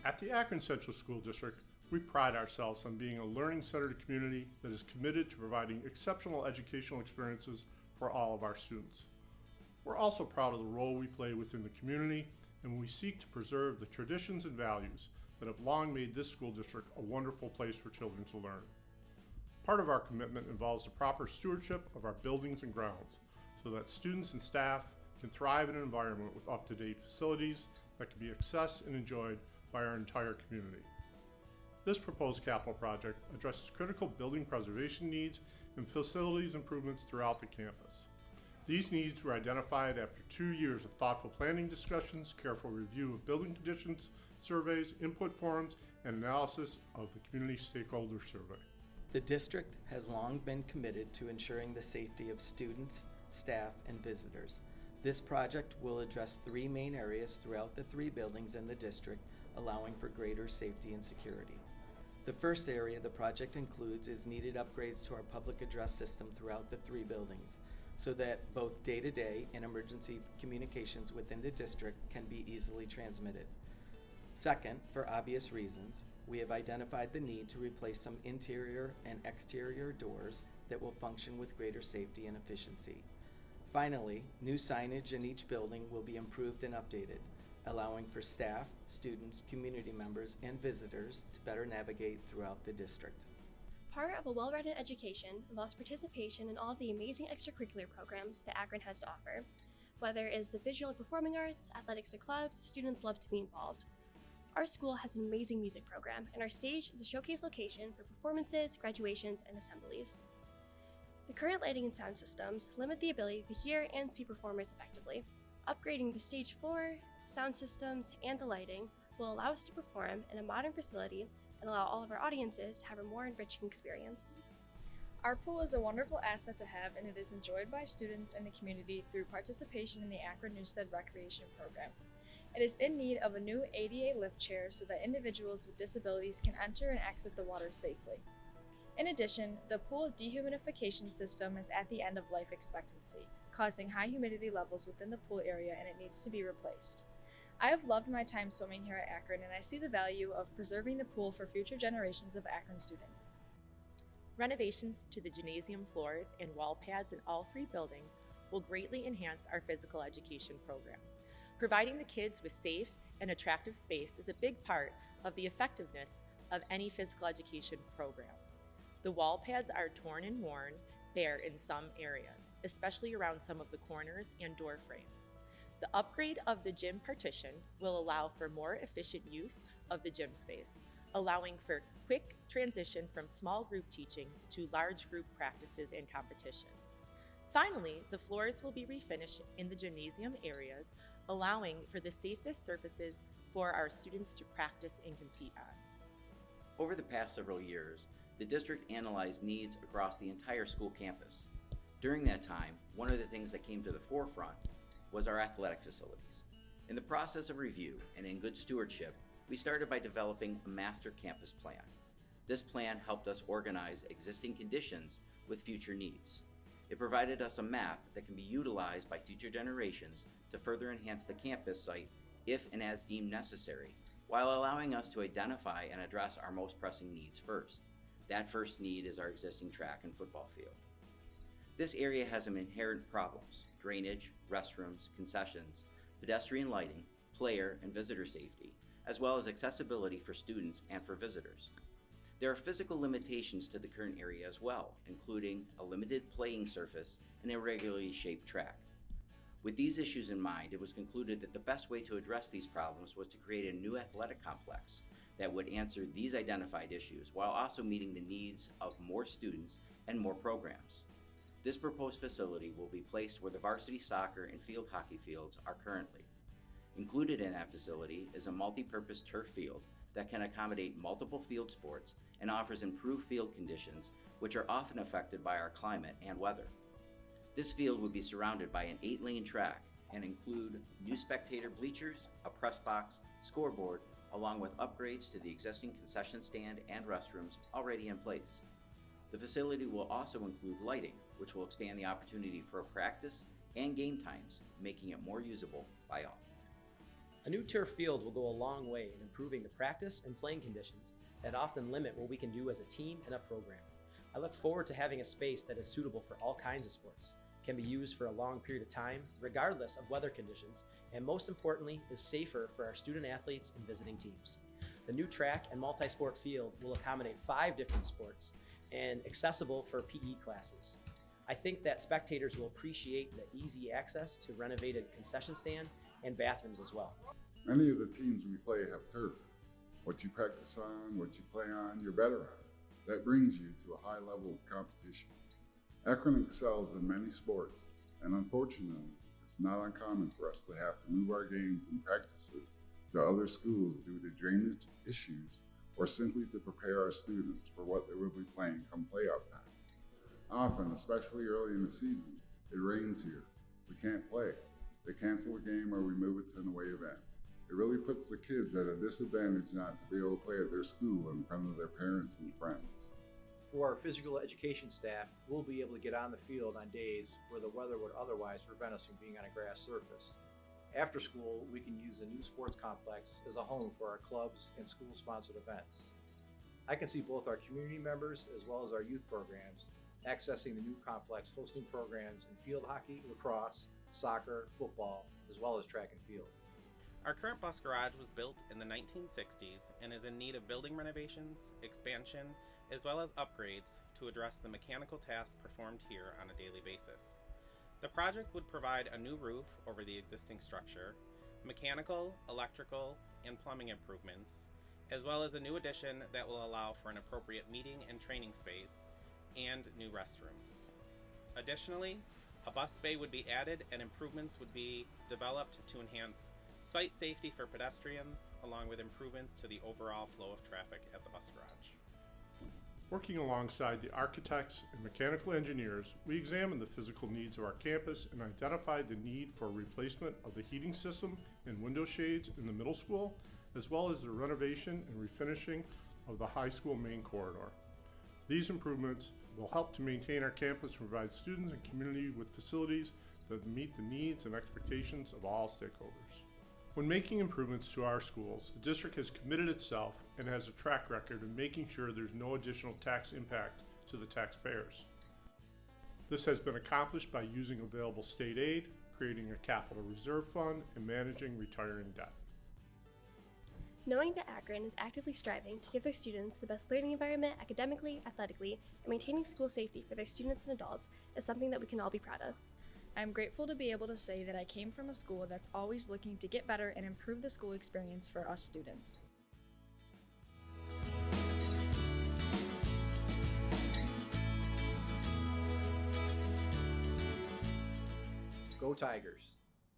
At the Akron Central School District, we pride ourselves on being a learning-centered community that is committed to providing exceptional educational experiences for all of our students. We're also proud of the role we play within the community, and we seek to preserve the traditions and values that have long made this school district a wonderful place for children to learn. Part of our commitment involves the proper stewardship of our buildings and grounds so that students and staff can thrive in an environment with up-to-date facilities that can be accessed and enjoyed by our entire community. This proposed capital project addresses critical building preservation needs and facilities improvements throughout the campus. These needs were identified after 2 years of thoughtful planning discussions, careful review of building conditions, surveys, input forums, and analysis of the community stakeholder survey. The district has long been committed to ensuring the safety of students, staff, and visitors. This project will address 3 main areas throughout the 3 buildings in the district, allowing for greater safety and security. The first area the project includes is needed upgrades to our public address system throughout the 3 buildings, so that both day-to-day and emergency communications within the district can be easily transmitted. Second, for obvious reasons, we have identified the need to replace some interior and exterior doors that will function with greater safety and efficiency. Finally, new signage in each building will be improved and updated, allowing for staff, students, community members, and visitors to better navigate throughout the district. Part of a well-rounded education involves participation in all of the amazing extracurricular programs that Akron has to offer. Whether it is the visual and performing arts, athletics, or clubs, students love to be involved. Our school has an amazing music program, and our stage is a showcase location for performances, graduations, and assemblies. The current lighting and sound systems limit the ability to hear and see performers effectively. Upgrading the stage floor, sound systems, and the lighting will allow us to perform in a modern facility and allow all of our audiences to have a more enriching experience. Our pool is a wonderful asset to have, and it is enjoyed by students and the community through participation in the Akron Newstead Recreation Program. It is in need of a new ADA lift chair so that individuals with disabilities can enter and exit the water safely. In addition, the pool dehumidification system is at the end of life expectancy, causing high humidity levels within the pool area, and it needs to be replaced. I have loved my time swimming here at Akron, and I see the value of preserving the pool for future generations of Akron students. Renovations to the gymnasium floors and wall pads in all 3 buildings will greatly enhance our physical education program. Providing the kids with safe and attractive space is a big part of the effectiveness of any physical education program. The wall pads are torn and worn bare in some areas, especially around some of the corners and door frames. The upgrade of the gym partition will allow for more efficient use of the gym space, allowing for quick transition from small group teaching to large group practices and competitions. Finally, the floors will be refinished in the gymnasium areas, allowing for the safest surfaces for our students to practice and compete on. Over the past several years, the district analyzed needs across the entire school campus. During that time, one of the things that came to the forefront was our athletic facilities. In the process of review and in good stewardship, we started by developing a master campus plan. This plan helped us organize existing conditions with future needs. It provided us a map that can be utilized by future generations to further enhance the campus site if and as deemed necessary, while allowing us to identify and address our most pressing needs first. That first need is our existing track and football field. This area has some inherent problems: drainage, restrooms, concessions, pedestrian lighting, player and visitor safety, as well as accessibility for students and for visitors. There are physical limitations to the current area as well, including a limited playing surface and irregularly shaped track. With these issues in mind, it was concluded that the best way to address these problems was to create a new athletic complex that would answer these identified issues while also meeting the needs of more students and more programs. This proposed facility will be placed where the varsity soccer and field hockey fields are currently. Included in that facility is a multi-purpose turf field that can accommodate multiple field sports and offers improved field conditions, which are often affected by our climate and weather. This field would be surrounded by an 8-lane track and include new spectator bleachers, a press box, scoreboard, along with upgrades to the existing concession stand and restrooms already in place. The facility will also include lighting, which will expand the opportunity for practice and game times, making it more usable by all. A new turf field will go a long way in improving the practice and playing conditions that often limit what we can do as a team and a program. I look forward to having a space that is suitable for all kinds of sports, can be used for a long period of time, regardless of weather conditions, and most importantly, is safer for our student athletes and visiting teams. The new track and multi-sport field will accommodate 5 different sports and accessible for PE classes. I think that spectators will appreciate the easy access to renovated concession stand and bathrooms as well. Many of the teams we play have turf. What you practice on, what you play on, you're better at. That brings you to a high level of competition. Akron excels in many sports, and unfortunately, it's not uncommon for us to have to move our games and practices to other schools due to drainage issues or simply to prepare our students for what they will be playing come playoff time. Often, especially early in the season, it rains here. We can't play. They cancel the game or we move it to an away event. It really puts the kids at a disadvantage not to be able to play at their school in front of their parents and friends. For our physical education staff, we'll be able to get on the field on days where the weather would otherwise prevent us from being on a grass surface. After school, we can use the new sports complex as a home for our clubs and school-sponsored events. I can see both our community members as well as our youth programs accessing the new complex, hosting programs in field hockey, lacrosse, soccer, football, as well as track and field. Our current bus garage was built in the 1960s and is in need of building renovations, expansion, as well as upgrades to address the mechanical tasks performed here on a daily basis. The project would provide a new roof over the existing structure, mechanical, electrical, and plumbing improvements, as well as a new addition that will allow for an appropriate meeting and training space, and new restrooms. Additionally, a bus bay would be added and improvements would be developed to enhance site safety for pedestrians, along with improvements to the overall flow of traffic at the bus garage. Working alongside the architects and mechanical engineers, we examined the physical needs of our campus and identified the need for a replacement of the heating system and window shades in the middle school, as well as the renovation and refinishing of the high school main corridor. These improvements will help to maintain our campus and provide students and community with facilities that meet the needs and expectations of all stakeholders. When making improvements to our schools, the district has committed itself and has a track record of making sure there's no additional tax impact to the taxpayers. This has been accomplished by using available state aid, creating a capital reserve fund, and managing retiring debt. Knowing that Akron is actively striving to give their students the best learning environment academically, athletically, and maintaining school safety for their students and adults is something that we can all be proud of. I'm grateful to be able to say that I came from a school that's always looking to get better and improve the school experience for us students. Go Tigers!